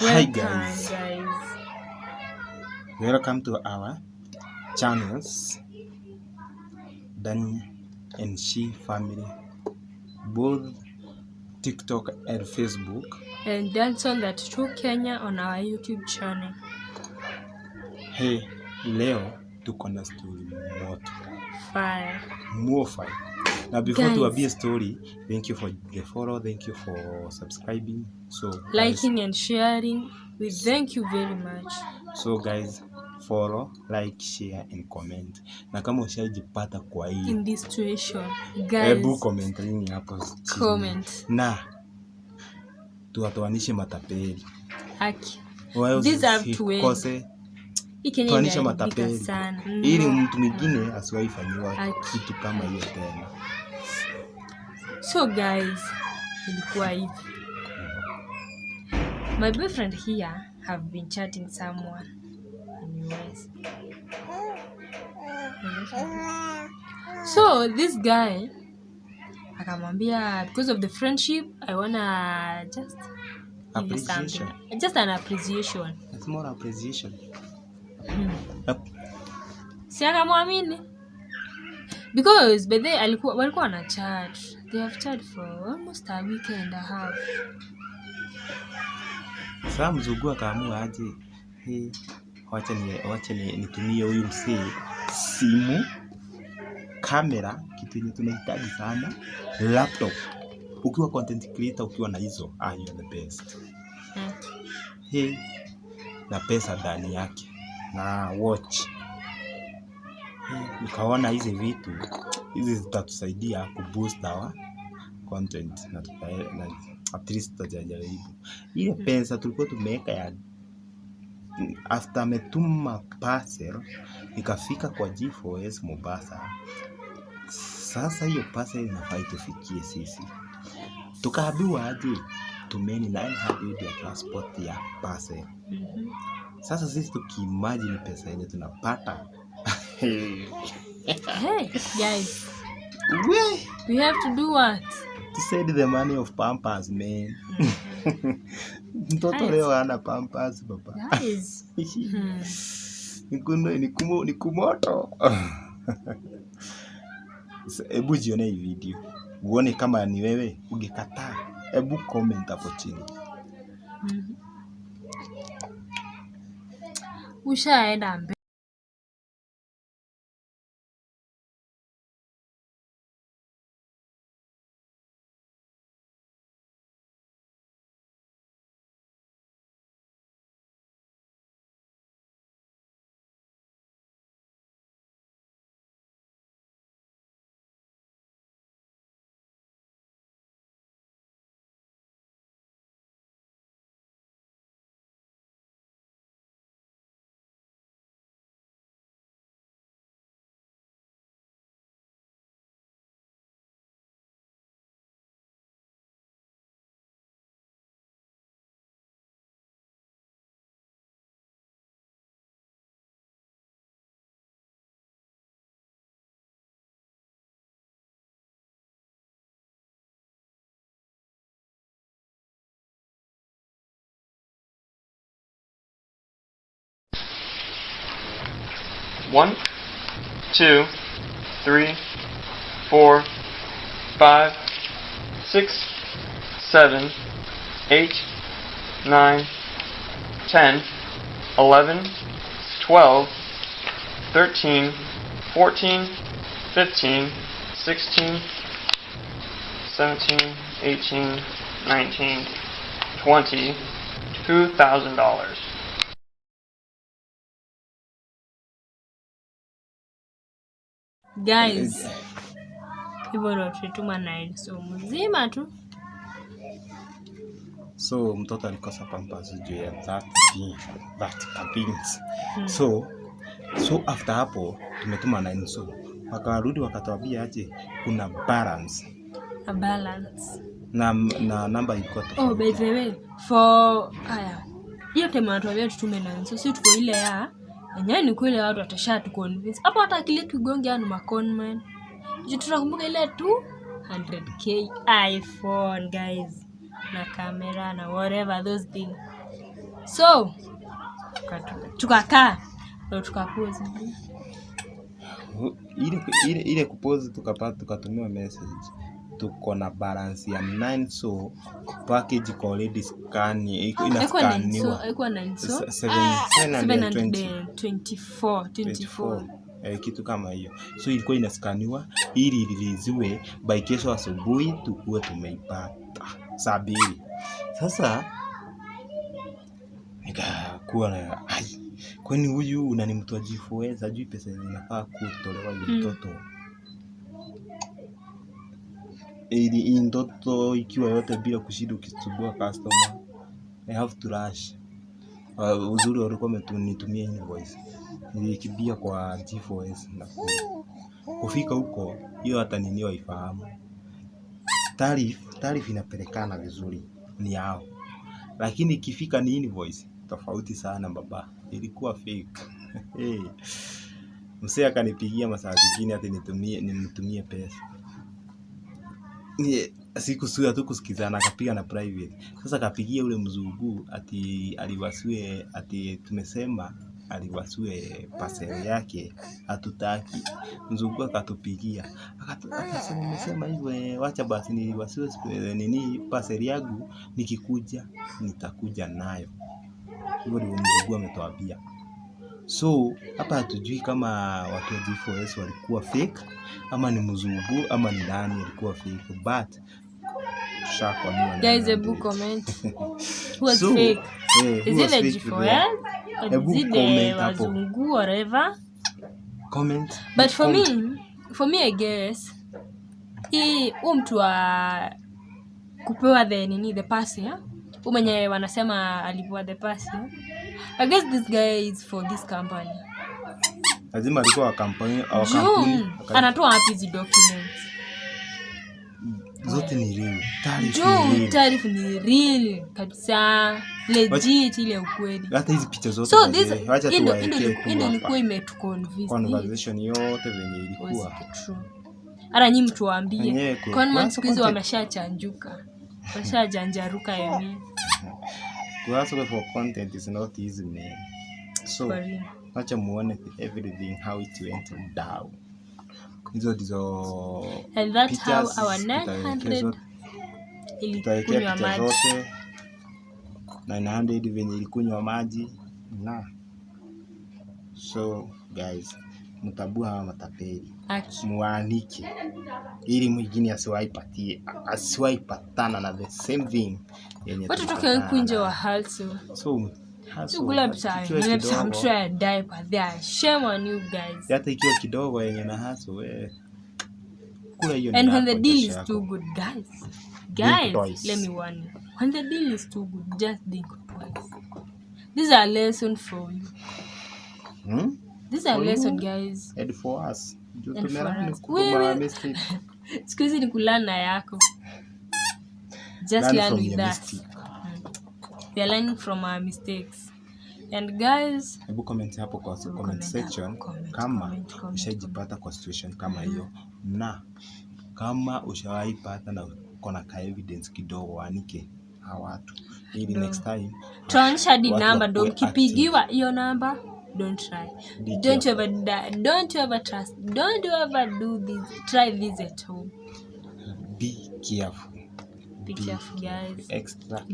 Hi guys, welcome to our channels, Danny and She family, both TikTok and Facebook, and Danson That True Kenya on our YouTube channel. Hey, leo tuko na story more fire. Now before to be a story, thank you for the follow, thank you for subscribing, so liking guys, and sharing. We thank you very much. So guys, follow, like, share and comment. Na kama ushajipata kwa hii in this situation, guys, hebu comment nini hapo chini. Comment. Na tuwatoanishe matapeli. Haki. These are to kose tuanishe matapeli. Ili mtu mwingine asiwahi fanyiwa kitu kama hiyo tena. So guys, ilikuwa hivi. My boyfriend here have been chatting someone in US. So this guy akamwambia, because of the friendship, I wanna just appreciation. Just an appreciation. It's more appreciation. Si akamwamini. Because by the walikuwa na chat. They have chat for almost a week and a half. Sasa mzungu akaamua aje, wacha nitumie huyu msee simu, kamera, kitu yenye tunahitaji sana, laptop. Ukiwa content creator, ukiwa na hizo, you're the best. Na pesa ndani yake, na watch. Nikaona hizi vitu, hizi zitatusaidia kuboost our content na at least tutajaribu. Ile pesa tulikuwa tumeweka ya after ametuma parcel ikafika kwa G4S Mombasa. Sasa hiyo parcel inafaa itufikie sisi. Tukaambiwa aje tumeni 900 ya transport ya parcel. Sasa sisi tukiimagine pesa yenye tunapata. Hey guys, we have to do what? To send the money of Pampers, man. Mtoto leo ana Pampers baba. Guys. Ni kumoto. Ebu jione hii video. Uone kama ni wewe ungekataa. Ebu comment hapo chini. Ushaenda mbele. One, 2, 3, 4, 5, 6, 7, 8, 9, 10, 11, 12, 13, 14, 15, 16, 17, 18, 19, 20, $2,000. Guys, hivyo ndo tulituma na so mzima tu. So mtoto alikosa Pampers juu ya that beans. So after hapo tumetuma 9 so wakarudi wakatuambia aje kuna balance. A balance. Na namba ilikuwa tofauti. Oh, by the way, for hiyo time wanatuambia tutume 9 so si tuko ile ya yenyewe ni kweli watu watasha tu convince. Hapo hata akili tugonge anu maconman. Je, tunakumbuka ile 200k iPhone guys. Na camera na whatever those things. So tukakaa ndio tukapose. Ile kupose tukatumia message. Tuko na balance ya 9, so package iko already scan, ina scaniwa. Haikuwa 9 so 724 kitu kama hiyo. So ilikuwa inaskaniwa ili releasewe by kesho asubuhi tukue tumeipata saa 2. Sasa nikakuwa na kwani huyu unani mtu ajifueza ajui pesa inafaa kutolewa mtoto. Ili ndoto ikiwa yote bila kushida ukisubua customer, I have to rush. Uzuri walikuwa wametunitumia invoice, nilikimbia kwa G4S na kufika huko, hiyo hata nini waifahamu. Taarifa inapelekana vizuri ni yao, lakini ikifika ni invoice tofauti sana baba, ilikuwa fake. Msee akanipigia masaa zingine ati nimtumie pesa. Sikusua tu kusikizana, akapiga na private. Sasa kapigia ule mzungu ati aliwasiwe, ati tumesema aliwasiwe parcel yake hatutaki. Mzungu akatupigia akasema nimesema hivyo, wacha basi niliwasiwe nini parcel yangu, nikikuja nitakuja nayo. Hivyo ndio mzungu ametuambia. So hapa hatujui kama watu wa G4S walikuwa fake ama ni mzungu ama ni nani alikuwa fake, but guys, a book comment who was fake. Is it the G4S or is it the wazungu, whatever? Comment. But for me I guess hii mtu wa kupewa the pass ya mwenye wanasema alipewa the pass ya, I guess this guy is for this company. Lazima alikuwa wa kampuni au kampuni. Anatoa wapi hizo documents? Zote ni real. Taarifa ni real kabisa, legit ile ukweli. Hata hizi picha zote. So this acha tuwaekee tu. Ndio ilikuwa imetuconvince. Conversation yote venye ilikuwa. Ara nyinyi mtuambie. Conman siku hizo wameshachanjuka. Washajanjaruka yeye. To ask for content is not easy, man. So acha muone everything how it went down. Hizo ndizo, and that's how our 900 ilikunywa maji. 900 venye ilikunywa maji na. So guys, mtabua hawa matapeli, muanike ili mwingine asiwaipatana na the same thing yenye watu toka kunje wa halso. So gula mtani I'm try die but there shame on you guys. Hata ikiwa kidogo yenye na haso wewe kula hiyo. And when the deal is too good, guys, let me warn you, when the deal is too good, just think twice. This is a lesson for you. This is a lesson, guys, and for us. Excuse ni kulana yako. Just learn with that. We are learning from our mistakes. And guys, hebu comment hapo kwa comment section kama ushajipata kwa situation kama hiyo, na kama ushawaipata na uko na evidence kidogo, anike hawa watu ili next time tuonyesha the number. Don't kipigiwa hiyo number, don't try. Don't ever trust. Don't ever do this. Try this at home. Be careful. Be careful, guys. Extra